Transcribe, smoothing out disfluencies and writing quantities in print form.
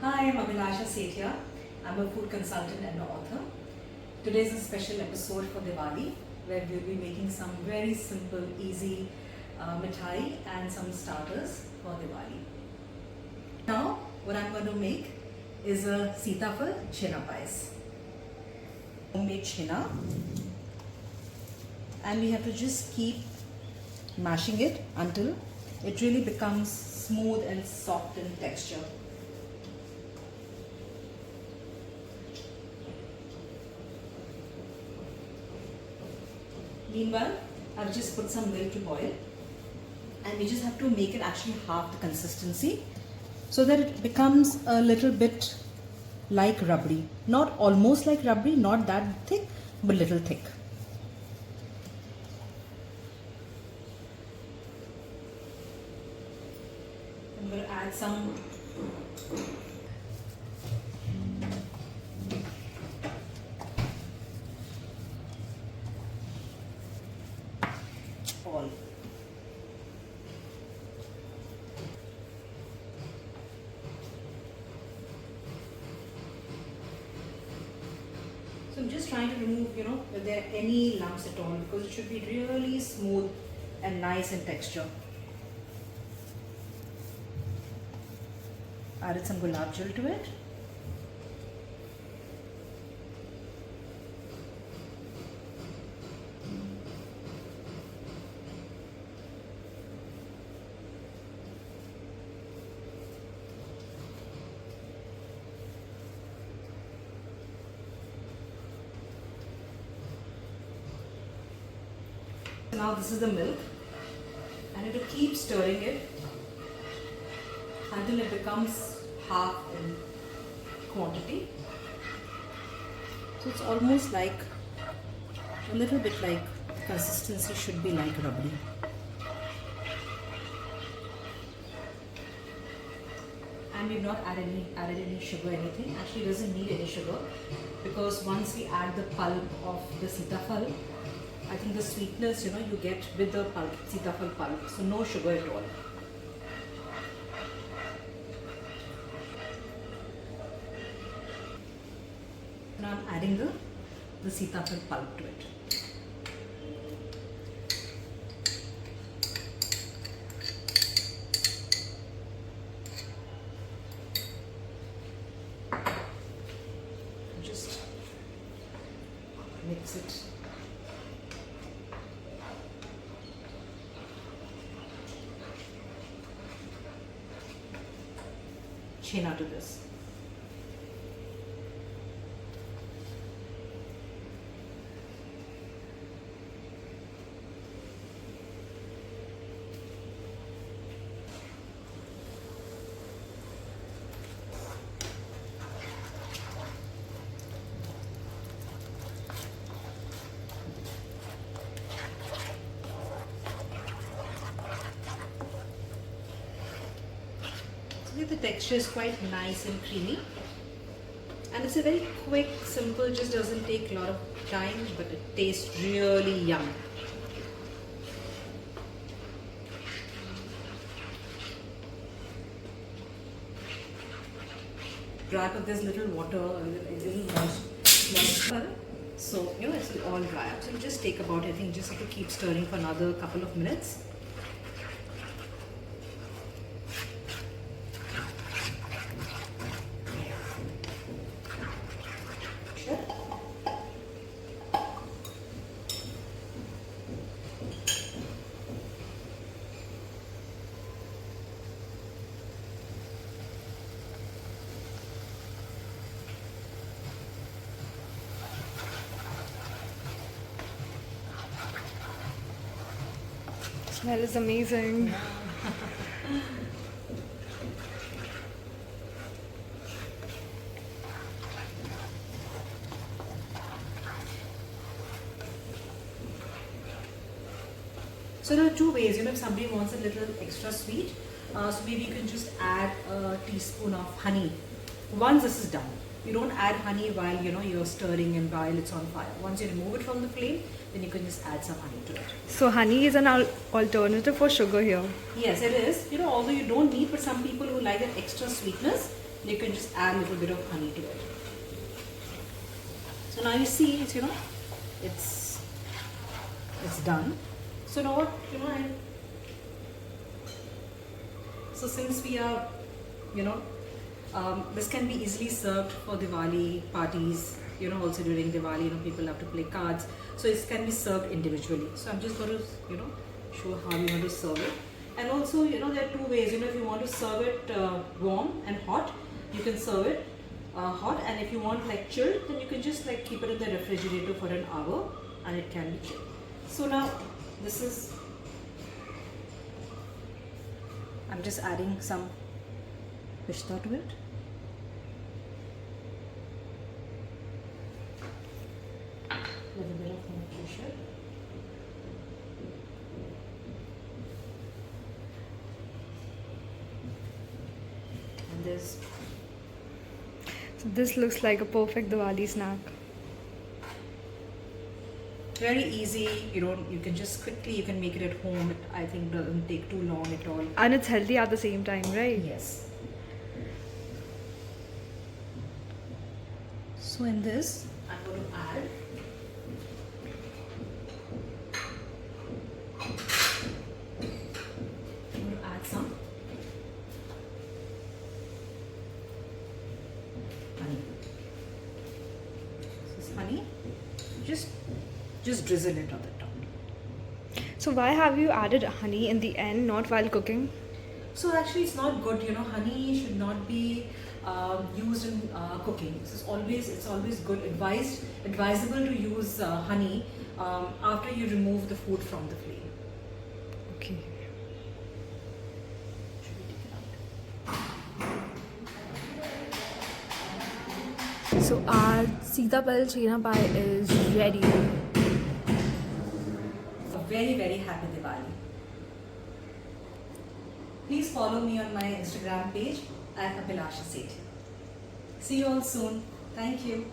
Hi, I'm Abhilasha Sethia. I'm a food consultant and author. Today is a special episode for Diwali where we'll be making some very simple, easy mithai and some starters for Diwali. Now, what I'm going to make is a sitafal chhena pies. Homemade chhena, and we have to just keep mashing it until it really becomes smooth and soft in texture. Meanwhile, I've just put some milk to boil, and we just have to make it actually half the consistency so that it becomes a little bit like rabdi. Not almost like rabdi, not that thick, but little thick. I'm going to add some oil. So I'm just trying to remove, if there are any lumps at all, because it should be really smooth and nice in texture. Added some gulab jal to it. Now this is the milk, and you have to keep stirring it until it becomes half in quantity. So it's almost like a little bit like consistency should be like rabdi. And we've not added any sugar, anything. Actually, it doesn't need any sugar, because once we add the pulp of the sitafal, I think the sweetness, you get with the pulp, sitafal pulp. So no sugar at all. Now I'm adding the sitafal pulp to it. Just mix it. Chhena to this. The texture is quite nice and creamy, and it's a very quick, simple, just doesn't take a lot of time, but it tastes really yum. Dry up this little water, a little moist, so it will all dry up. So you just take about, I think, just have to keep stirring for another couple of minutes. Smell is amazing. So there are two ways, if somebody wants a little extra sweet, so maybe you can just add a teaspoon of honey. Once this is done, you don't add honey while you're stirring and while it's on fire. Once you remove it from the flame, then you can just add some honey to it. So honey is an alternative for sugar here. Yes, it is. Although you don't need, for some people who like that extra sweetness, you can just add a little bit of honey to it. So now you see it's, it's done. So now what, so since we are, this can be easily served for Diwali parties, also during Diwali, people have to play cards. So it can be served individually. So I'm just going to, show how you want to serve it. And also, there are two ways. If you want to serve it warm and hot, you can serve it hot. And if you want like chilled, then you can just like keep it in the refrigerator for an hour and it can be chilled. So now this is, I'm just adding some pista to it. Little bit of nutrition. And this. So this looks like a perfect Diwali snack. Very easy. You can just quickly, you can make it at home. I think it doesn't take too long at all. And it's healthy at the same time, right? Yes. So in this, I'm going to add some honey. This is honey. Just drizzle it on the top. So why have you added honey in the end, not while cooking? So actually, it's not good. Honey should not be used in cooking. It's always good, advisable to use honey after you remove the food from the flame. Okay. Should we take it out? So our Sitapal Chena pie is ready. A very, very happy Diwali. Please follow me on my Instagram page at Abhilasha Sethia. See you all soon. Thank you.